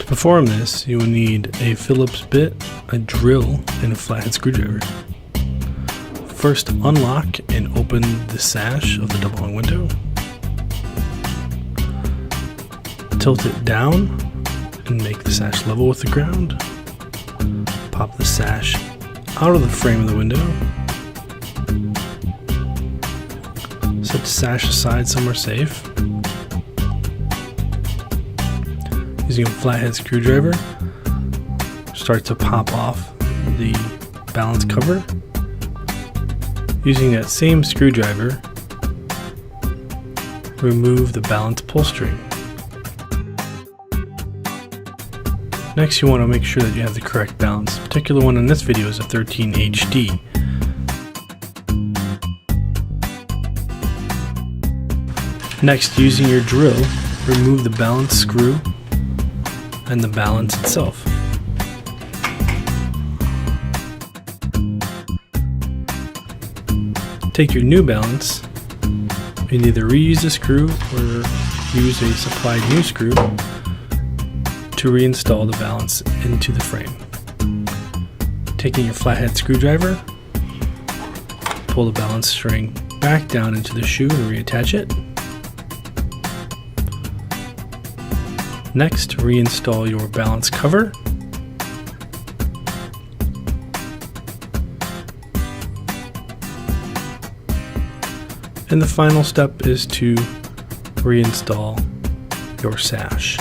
perform this, you will need a Phillips bit, a drill, and a flathead screwdriver. First, unlock and open the sash of the double hung window. Tilt it down and make the sash level with the ground. Pop the sash out of the frame of the window. Set the sash aside somewhere safe. Using a flathead screwdriver, start to pop off the balance cover. Using that same screwdriver, remove the balance pull string. Next, you want to make sure that you have the correct balance. The particular one in this video is a 13 HD. Next, using your drill, remove the balance screw and the balance itself. Take your new balance and either reuse the screw or use a supplied new screw to reinstall the balance into the frame. Taking your flathead screwdriver, pull the balance string back down into the shoe and reattach it. Next, reinstall your balance cover. And the final step is to reinstall your sash.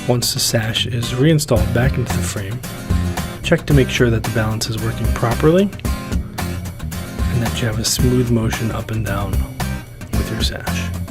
Once the sash is reinstalled back into the frame, check to make sure that the balance is working properly and that you have a smooth motion up and down with your sash.